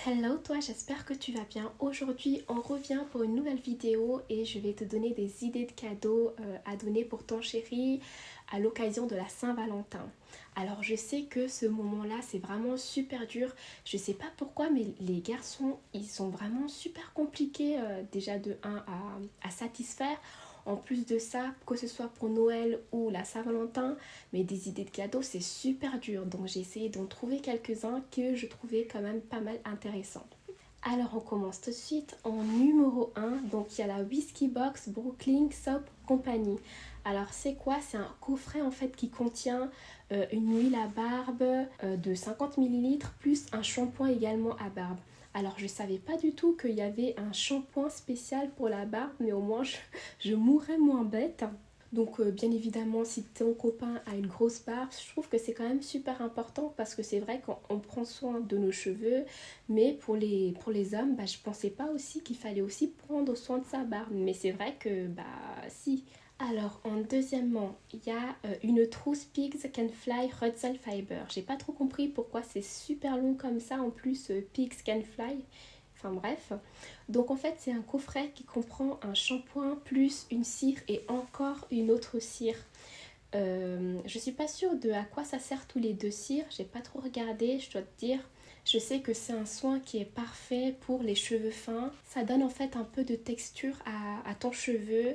Hello toi, j'espère que tu vas bien. Aujourd'hui, on revient pour une nouvelle vidéo et je vais te donner des idées de cadeaux à donner pour ton chéri à l'occasion de la Saint-Valentin. Alors je sais que ce moment-là, c'est vraiment super dur. Je sais pas pourquoi, mais les garçons, ils sont vraiment super compliqués déjà de un à satisfaire. En plus de ça, que ce soit pour Noël ou la Saint-Valentin, mais des idées de cadeaux, c'est super dur. Donc j'ai essayé d'en trouver quelques-uns que je trouvais quand même pas mal intéressants. Alors on commence tout de suite en numéro un. Donc il y a la Whiskey Box Brooklyn Soap Company. Alors c'est quoi? C'est un coffret en fait qui contient une huile à barbe de 50 millilitres plus un shampoing également à barbe. Alors je savais pas du tout qu'il y avait un shampoing spécial pour la barbe, mais au moins je mourrais moins bête. Donc bien évidemment, si ton copain a une grosse barbe, je trouve que c'est quand même super important parce que c'est vrai qu'on prend soin de nos cheveux, mais pour les hommes, je pensais pas aussi qu'il fallait aussi prendre soin de sa barbe. Mais c'est vrai que si. Alors en deuxièmement, il y a une trousse Pigs Can Fly Russell Fiber. J'ai pas trop compris pourquoi c'est super long comme ça. En plus, Pigs Can Fly. Enfin bref. Donc en fait c'est un coffret qui comprend un shampoing plus une cire et encore une autre cire. Je suis pas sûre de à quoi ça sert tous les deux cires, j'ai pas trop regardé, je dois te dire. Je sais que c'est un soin qui est parfait pour les cheveux fins. Ça donne en fait un peu de texture à ton cheveu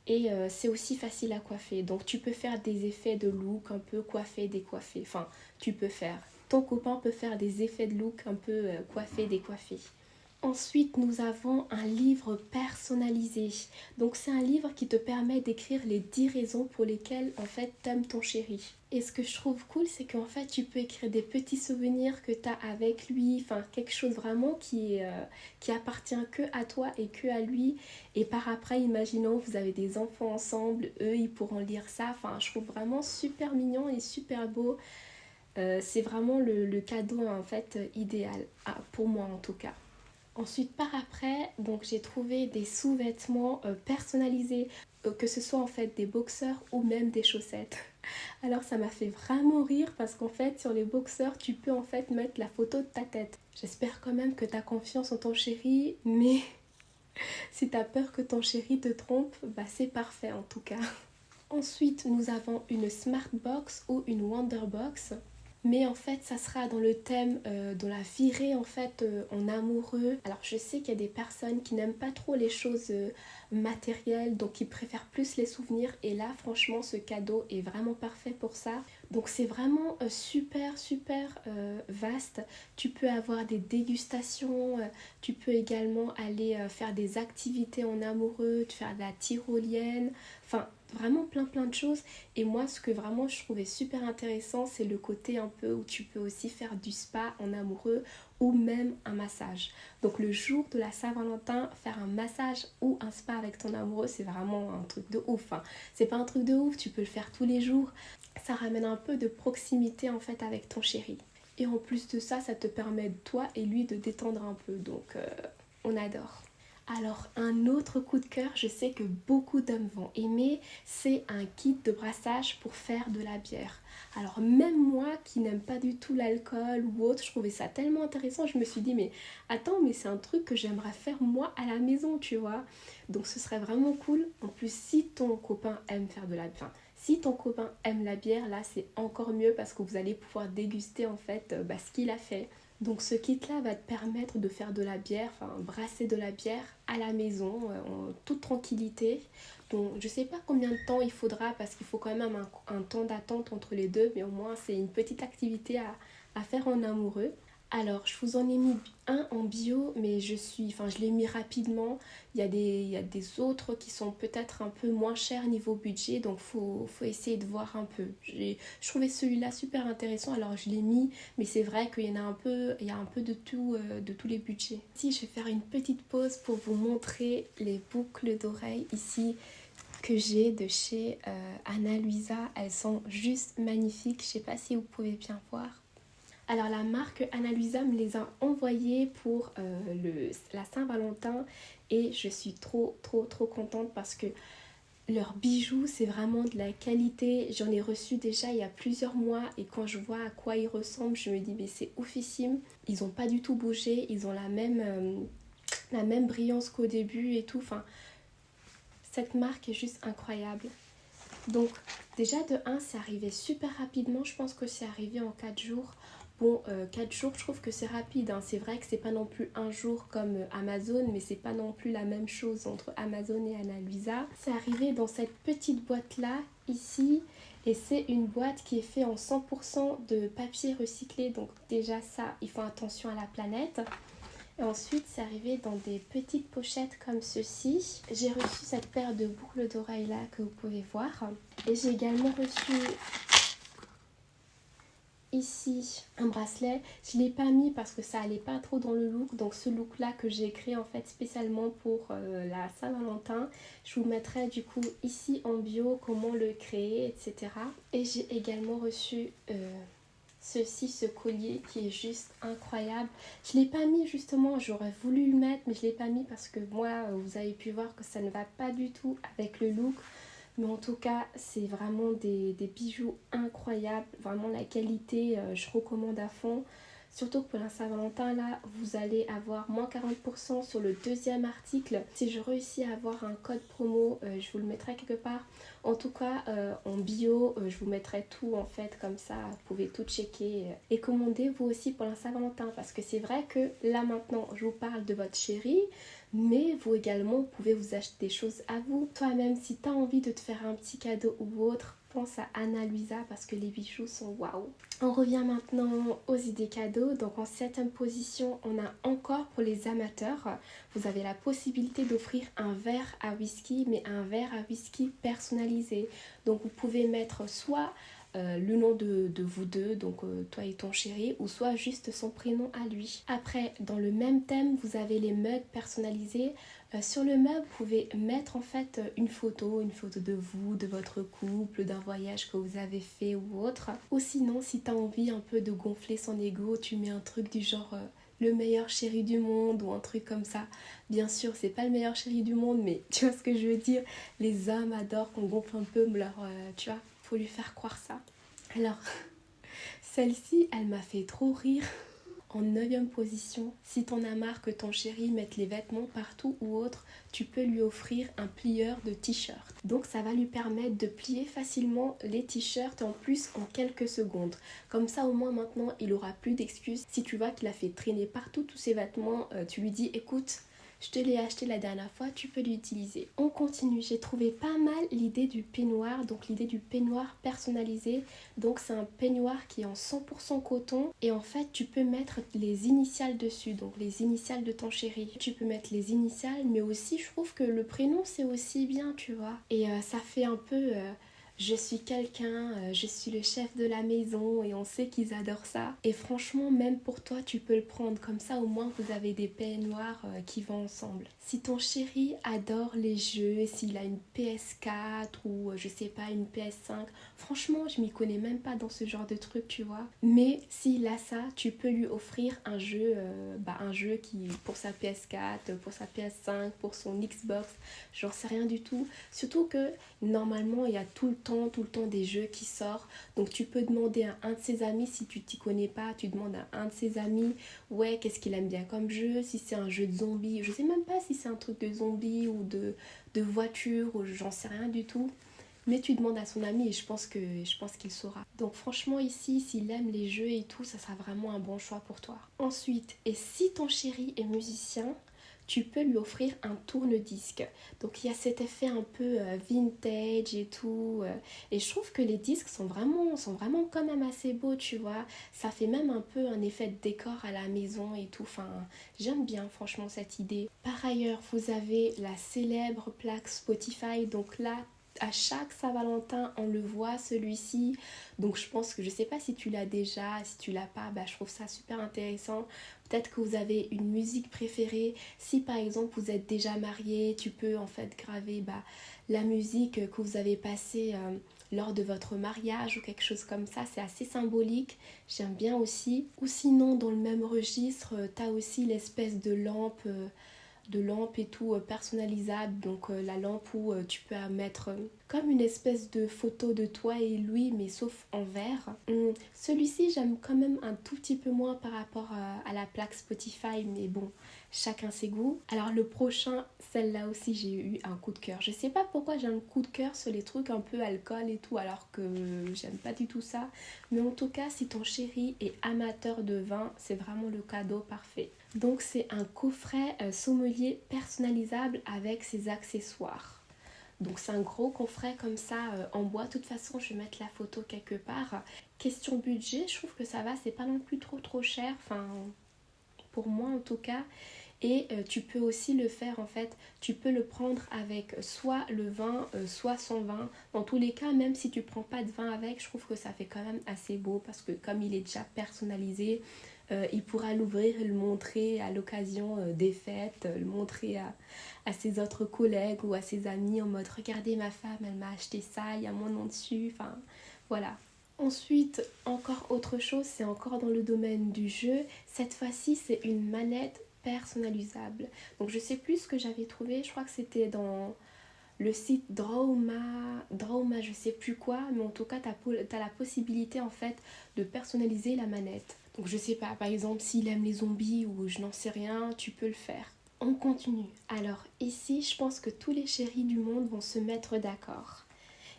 et c'est aussi facile à coiffer. Donc tu peux faire des effets de look un peu coiffé, décoiffé. Enfin, tu peux faire. Ton copain peut faire des effets de look un peu coiffé, décoiffé. Ensuite, nous avons un livre personnalisé. Donc, c'est un livre qui te permet d'écrire les 10 raisons pour lesquelles, en fait, t'aimes ton chéri. Et ce que je trouve cool, c'est qu'en fait, tu peux écrire des petits souvenirs que t'as avec lui. Enfin, quelque chose vraiment qui appartient que à toi et que à lui. Et par après, imaginons, vous avez des enfants ensemble. Eux, ils pourront lire ça. Enfin, je trouve vraiment super mignon et super beau. C'est vraiment le cadeau, en fait, idéal. Pour moi, en tout cas. Ensuite, par après, donc j'ai trouvé des sous-vêtements personnalisés, que ce soit en fait des boxeurs ou même des chaussettes. Alors ça m'a fait vraiment rire parce qu'en fait sur les boxeurs tu peux en fait mettre la photo de ta tête. J'espère quand même que tu as confiance en ton chéri, mais si tu as peur que ton chéri te trompe, c'est parfait en tout cas. Ensuite, nous avons une Smart Box ou une Wonder Box. Mais en fait, ça sera dans le thème de la virée en fait en amoureux. Alors je sais qu'il y a des personnes qui n'aiment pas trop les choses matérielles, donc qui préfèrent plus les souvenirs. Et là, franchement, ce cadeau est vraiment parfait pour ça. Donc c'est vraiment super super vaste. Tu peux avoir des dégustations, tu peux également aller faire des activités en amoureux, faire de la tyrolienne, enfin vraiment plein de choses. Et moi, ce que vraiment je trouvais super intéressant, c'est le côté un peu où tu peux aussi faire du spa en amoureux ou même un massage. Donc le jour de la Saint-Valentin, faire un massage ou un spa avec ton amoureux, c'est vraiment un truc de ouf, hein. C'est pas un truc de ouf, tu peux le faire tous les jours. Ça ramène un peu de proximité en fait avec ton chéri. Et en plus de ça, ça te permet toi et lui de détendre un peu. Donc on adore. Alors un autre coup de cœur, je sais que beaucoup d'hommes vont aimer, c'est un kit de brassage pour faire de la bière. Alors même moi qui n'aime pas du tout l'alcool ou autre, je trouvais ça tellement intéressant, je me suis dit mais attends, mais c'est un truc que j'aimerais faire moi à la maison, tu vois. Donc ce serait vraiment cool. En plus si ton copain aime faire de la bière, enfin, si ton copain aime la bière, là c'est encore mieux parce que vous allez pouvoir déguster en fait ce qu'il a fait. Donc ce kit-là va te permettre de faire de la bière, enfin brasser de la bière à la maison, en toute tranquillité. Donc je sais pas combien de temps il faudra parce qu'il faut quand même un temps d'attente entre les deux, mais au moins c'est une petite activité à faire en amoureux. Alors, je vous en ai mis un en bio, mais je l'ai mis rapidement. Il y a des autres qui sont peut-être un peu moins chers niveau budget, donc faut essayer de voir un peu. Je trouvais celui-là super intéressant, alors je l'ai mis, mais c'est vrai qu'il y en a un peu, il y a un peu de tout, de tous les budgets. Ici, je vais faire une petite pause pour vous montrer les boucles d'oreilles ici que j'ai de chez Ana Luisa. Elles sont juste magnifiques, je sais pas si vous pouvez bien voir. Alors la marque Ana Luisa me les a envoyées pour la Saint-Valentin et je suis trop contente parce que Leurs bijoux, c'est vraiment de la qualité. J'en ai reçu déjà il y a plusieurs mois et quand je vois à quoi ils ressemblent, je me dis mais c'est oufissime. Ils n'ont pas du tout bougé, ils ont la même brillance qu'au début et tout. Enfin, cette marque est juste incroyable. Donc déjà de un c'est arrivé super rapidement, je pense que c'est arrivé en 4 jours. Bon, 4 jours, je trouve que c'est rapide, hein. C'est vrai que c'est pas non plus un jour comme Amazon, mais c'est pas non plus la même chose entre Amazon et Ana Luisa. C'est arrivé dans cette petite boîte-là, ici, et c'est une boîte qui est faite en 100% de papier recyclé, donc déjà ça, ils font attention à la planète. Et ensuite, c'est arrivé dans des petites pochettes comme ceci. J'ai reçu cette paire de boucles d'oreilles là que vous pouvez voir. Et j'ai également reçu ici un bracelet. Je ne l'ai pas mis parce que ça allait pas trop dans le look. Donc ce look là que j'ai créé en fait spécialement pour la Saint-Valentin. Je vous mettrai du coup ici en bio comment le créer, etc. Et j'ai également reçu ce collier qui est juste incroyable. Je ne l'ai pas mis justement, j'aurais voulu le mettre mais je ne l'ai pas mis parce que moi vous avez pu voir que ça ne va pas du tout avec le look. Mais en tout cas c'est vraiment des bijoux incroyables, vraiment la qualité je recommande à fond. Surtout que pour la Saint-Valentin là vous allez avoir moins 40% sur le deuxième article. Si je réussis à avoir un code promo je vous le mettrai quelque part. En tout cas en bio je vous mettrai tout en fait comme ça vous pouvez tout checker et commander vous aussi pour la Saint-Valentin. Parce que c'est vrai que là maintenant je vous parle de votre chérie, mais vous également vous pouvez vous acheter des choses à vous. Toi-même si tu as envie de te faire un petit cadeau ou autre, pense à Ana Luisa parce que les bijoux sont waouh. On revient maintenant aux idées cadeaux. Donc en 7e position, on a encore pour les amateurs, vous avez la possibilité d'offrir un verre à whisky, mais un verre à whisky personnalisé. Donc vous pouvez mettre soit le nom de vous deux, donc toi et ton chéri, ou soit juste son prénom à lui. Après, dans le même thème, vous avez les mugs personnalisés. Sur le mug, vous pouvez mettre en fait une photo de vous, de votre couple, d'un voyage que vous avez fait ou autre. Ou sinon, si tu as envie un peu de gonfler son ego, tu mets un truc du genre le meilleur chéri du monde ou un truc comme ça. Bien sûr, c'est pas le meilleur chéri du monde, mais tu vois ce que je veux dire. Les hommes adorent qu'on gonfle un peu leur, tu vois, faut lui faire croire ça. Alors, celle-ci, elle m'a fait trop rire. En 9e position, si t'en as marre que ton chéri mette les vêtements partout ou autre, tu peux lui offrir un plieur de t-shirt. Donc ça va lui permettre de plier facilement les t-shirts en plus en quelques secondes. Comme ça au moins maintenant il aura plus d'excuses. Si tu vois qu'il a fait traîner partout tous ses vêtements, tu lui dis écoute, je te l'ai acheté la dernière fois, tu peux l'utiliser. On continue, j'ai trouvé pas mal l'idée du peignoir, donc l'idée du peignoir personnalisé. Donc c'est un peignoir qui est en 100% coton et en fait tu peux mettre les initiales dessus, donc les initiales de ton chéri. Tu peux mettre les initiales mais aussi je trouve que le prénom c'est aussi bien tu vois. Et ça fait un peu... je suis quelqu'un, je suis le chef de la maison et on sait qu'ils adorent ça. Et franchement, même pour toi, tu peux le prendre comme ça, au moins vous avez des peignoirs qui vont ensemble. Si ton chéri adore les jeux, s'il a une PS4 ou je sais pas, une PS5, franchement, je m'y connais même pas dans ce genre de truc, tu vois. Mais s'il a ça, tu peux lui offrir un jeu qui pour sa PS4, pour sa PS5, pour son Xbox, j'en sais rien du tout. Surtout que normalement, il y a tout le temps des jeux qui sortent. Donc tu peux demander à un de ses amis, si tu t'y connais pas, tu demandes à un de ses amis, ouais, qu'est-ce qu'il aime bien comme jeu, si c'est un jeu de zombies, je sais même pas si c'est un truc de zombies ou de voiture, ou j'en sais rien du tout. Mais tu demandes à son ami et je pense qu'il saura. Donc franchement ici, s'il aime les jeux et tout, ça sera vraiment un bon choix pour toi. Ensuite, et si ton chéri est musicien, tu peux lui offrir un tourne-disque. Donc il y a cet effet un peu vintage et tout. Et je trouve que les disques sont vraiment quand même assez beaux, tu vois. Ça fait même un peu un effet de décor à la maison et tout. Enfin, j'aime bien franchement cette idée. Par ailleurs, vous avez la célèbre plaque Spotify. Donc là, à chaque Saint-Valentin, on le voit celui-ci. Donc je pense que je sais pas si tu l'as déjà, si tu l'as pas, je trouve ça super intéressant. Peut-être que vous avez une musique préférée. Si par exemple vous êtes déjà marié, tu peux en fait graver la musique que vous avez passée lors de votre mariage ou quelque chose comme ça. C'est assez symbolique. J'aime bien aussi. Ou sinon dans le même registre, tu as aussi l'espèce de lampe de lampe et tout personnalisable. Donc la lampe où tu peux mettre comme une espèce de photo de toi et lui, mais sauf en verre. Celui-ci, j'aime quand même un tout petit peu moins par rapport à la plaque Spotify, mais bon, chacun ses goûts. Alors le prochain, celle-là aussi, j'ai eu un coup de cœur. Je sais pas pourquoi j'ai un coup de cœur sur les trucs un peu alcool et tout, alors que j'aime pas du tout ça. Mais en tout cas, si ton chéri est amateur de vin, c'est vraiment le cadeau parfait. Donc c'est un coffret sommelier personnalisable avec ses accessoires. Donc c'est un gros coffret comme ça en bois. De toute façon, je vais mettre la photo quelque part. Question budget, je trouve que ça va, c'est pas non plus trop cher. Enfin, pour moi en tout cas. Et tu peux aussi le faire en fait, tu peux le prendre avec soit le vin, soit sans vin. Dans tous les cas, même si tu prends pas de vin avec, je trouve que ça fait quand même assez beau parce que comme il est déjà personnalisé, il pourra l'ouvrir et le montrer à l'occasion des fêtes, le montrer à ses autres collègues ou à ses amis en mode regardez ma femme, elle m'a acheté ça, il y a mon nom dessus, enfin voilà. Ensuite, encore autre chose, c'est encore dans le domaine du jeu. Cette fois-ci, c'est une manette personnalisable. Donc je sais plus ce que j'avais trouvé, je crois que c'était dans le site Drawma je sais plus quoi, mais en tout cas t'as la possibilité en fait de personnaliser la manette. Donc je sais pas, par exemple s'il aime les zombies ou je n'en sais rien, tu peux le faire. On continue. Alors ici, je pense que tous les chéris du monde vont se mettre d'accord.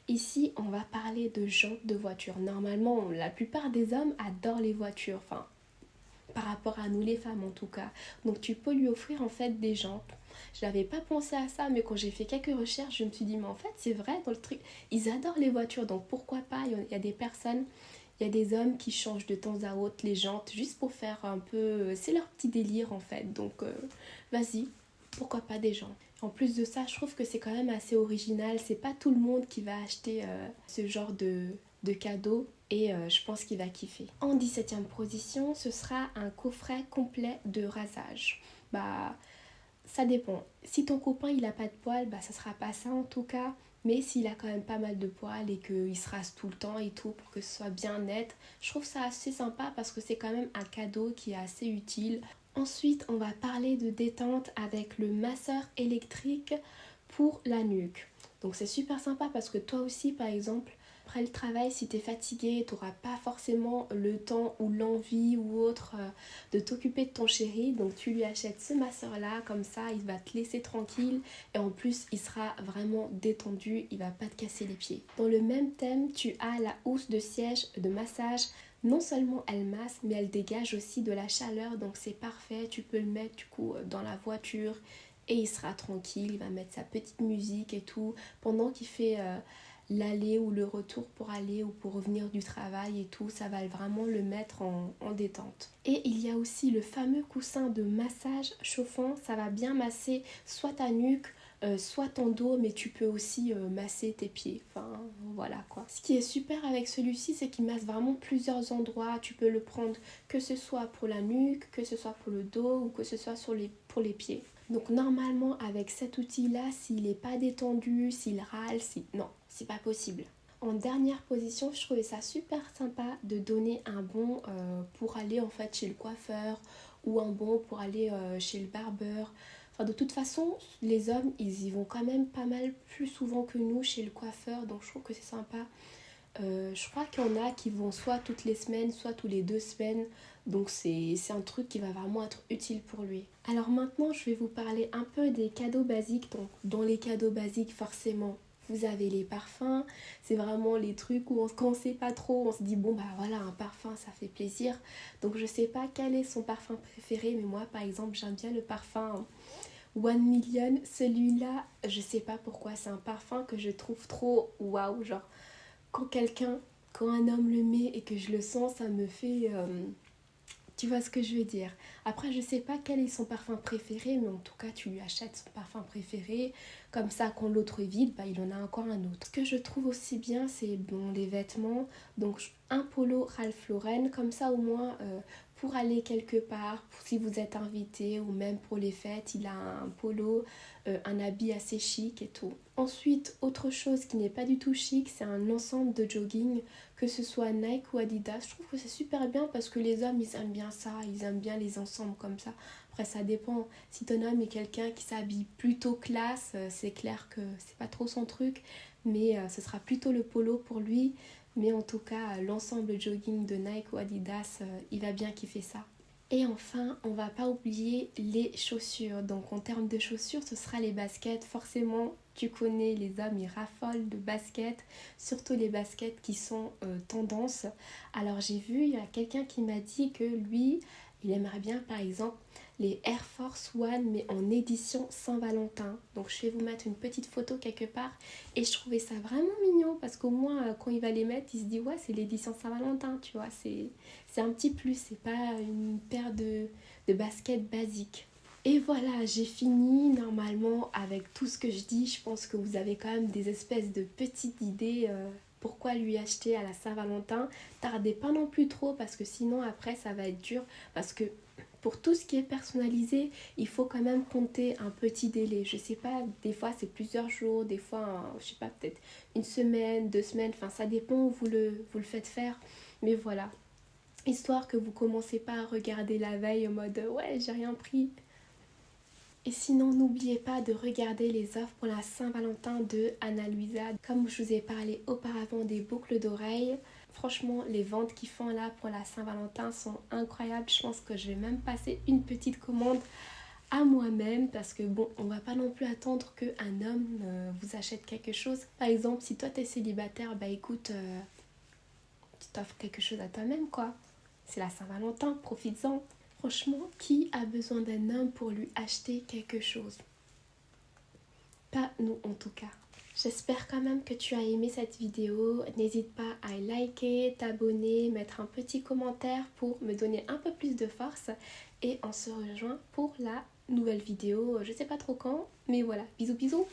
Ici, on va parler de jantes de voiture. Normalement, la plupart des hommes adorent les voitures, enfin, par rapport à nous les femmes en tout cas. Donc tu peux lui offrir en fait des jantes. Je n'avais pas pensé à ça, mais quand j'ai fait quelques recherches, je me suis dit, mais en fait, c'est vrai, dans le truc, ils adorent les voitures, donc pourquoi pas, il y a des personnes, il y a des hommes qui changent de temps à autre les jantes, juste pour faire un peu, c'est leur petit délire en fait, donc vas-y, pourquoi pas des jantes. En plus de ça, je trouve que c'est quand même assez original, c'est pas tout le monde qui va acheter ce genre de cadeau et je pense qu'il va kiffer. En 17e position, ce sera un coffret complet de rasage. Bah, ça dépend. Si ton copain il a pas de poils, bah ça sera pas ça en tout cas. Mais s'il a quand même pas mal de poils et qu'il se rase tout le temps et tout pour que ce soit bien net, je trouve ça assez sympa parce que c'est quand même un cadeau qui est assez utile. Ensuite, on va parler de détente avec le masseur électrique pour la nuque. Donc c'est super sympa parce que toi aussi par exemple, après le travail, si tu es fatigué, tu n'auras pas forcément le temps ou l'envie ou autre de t'occuper de ton chéri. Donc tu lui achètes ce masseur-là, comme ça il va te laisser tranquille et en plus il sera vraiment détendu, il va pas te casser les pieds. Dans le même thème, tu as la housse de siège de massage. Non seulement elle masse, mais elle dégage aussi de la chaleur, donc c'est parfait. Tu peux le mettre du coup dans la voiture et il sera tranquille, il va mettre sa petite musique et tout pendant qu'il fait l'aller ou le retour pour aller ou pour revenir du travail et tout, ça va vraiment le mettre en détente. Et il y a aussi le fameux coussin de massage chauffant, ça va bien masser soit ta nuque, soit ton dos, mais tu peux aussi masser tes pieds, enfin voilà quoi. Ce qui est super avec celui-ci, c'est qu'il masse vraiment plusieurs endroits, tu peux le prendre que ce soit pour la nuque, que ce soit pour le dos ou que ce soit pour les pieds. Donc normalement avec cet outil là, s'il n'est pas détendu, s'il râle, non, c'est pas possible. En dernière position, je trouvais ça super sympa de donner un bon pour aller en fait chez le coiffeur ou un bon pour aller chez le barbeur. Enfin de toute façon, les hommes ils y vont quand même pas mal plus souvent que nous chez le coiffeur, donc je trouve que c'est sympa. Je crois qu'il y en a qui vont soit toutes les semaines, soit tous les 2 semaines. Donc c'est un truc qui va vraiment être utile pour lui. Alors maintenant, je vais vous parler un peu des cadeaux basiques. Donc dans les cadeaux basiques, forcément, vous avez les parfums. C'est vraiment les trucs où quand on sait pas trop, on se dit bon bah voilà, un parfum, ça fait plaisir. Donc je sais pas quel est son parfum préféré, mais moi par exemple, j'aime bien le parfum One Million. Celui-là, je sais pas pourquoi, c'est un parfum que je trouve trop waouh, genre quand un homme le met et que je le sens, ça me fait... tu vois ce que je veux dire. Après, je sais pas quel est son parfum préféré, mais en tout cas, tu lui achètes son parfum préféré. Comme ça, quand l'autre est vide, bah, il en a encore un autre. Ce que je trouve aussi bien, c'est bon, les vêtements. Donc, un polo Ralph Lauren, comme ça au moins... pour aller quelque part, si vous êtes invité ou même pour les fêtes, il a un polo, un habit assez chic et tout. Ensuite, autre chose qui n'est pas du tout chic, c'est un ensemble de jogging, que ce soit Nike ou Adidas. Je trouve que c'est super bien parce que les hommes, ils aiment bien ça, ils aiment bien les ensembles comme ça. Après ça dépend, si ton homme est quelqu'un qui s'habille plutôt classe, c'est clair que c'est pas trop son truc, mais ce sera plutôt le polo pour lui. Mais en tout cas, l'ensemble jogging de Nike ou Adidas, il va bien kiffer ça. Et enfin, on va pas oublier les chaussures. Donc en termes de chaussures, ce sera les baskets. Forcément, tu connais, les hommes, ils raffolent de baskets, surtout les baskets qui sont tendance. Alors j'ai vu, il y a quelqu'un qui m'a dit que lui, il aimerait bien par exemple les Air Force One, mais en édition Saint-Valentin. Donc je vais vous mettre une petite photo quelque part. Et je trouvais ça vraiment mignon parce qu'au moins, quand il va les mettre, il se dit ouais, c'est l'édition Saint-Valentin, tu vois. C'est un petit plus, c'est pas une paire de baskets basiques. Et voilà, j'ai fini normalement avec tout ce que je dis. Je pense que vous avez quand même des espèces de petites idées pourquoi lui acheter à la Saint-Valentin. Tardez pas non plus trop parce que sinon après ça va être dur. Parce que pour tout ce qui est personnalisé, il faut quand même compter un petit délai. Je sais pas, des fois c'est plusieurs jours, des fois, je sais pas, peut-être une semaine, 2 semaines. Enfin, ça dépend où vous le faites faire. Mais voilà, histoire que vous commencez pas à regarder la veille en mode ouais, j'ai rien pris. Et sinon, n'oubliez pas de regarder les offres pour la Saint-Valentin de Ana Luisa. Comme je vous ai parlé auparavant des boucles d'oreilles, franchement, les ventes qu'ils font là pour la Saint-Valentin sont incroyables. Je pense que je vais même passer une petite commande à moi-même parce que bon, on va pas non plus attendre qu'un homme vous achète quelque chose. Par exemple, si toi t'es célibataire, bah écoute, tu t'offres quelque chose à toi-même quoi. C'est la Saint-Valentin, profites-en. Franchement, qui a besoin d'un homme pour lui acheter quelque chose? Pas nous en tout cas. J'espère quand même que tu as aimé cette vidéo. N'hésite pas à liker, t'abonner, mettre un petit commentaire pour me donner un peu plus de force. Et on se rejoint pour la nouvelle vidéo. Je sais pas trop quand, mais voilà. Bisous bisous.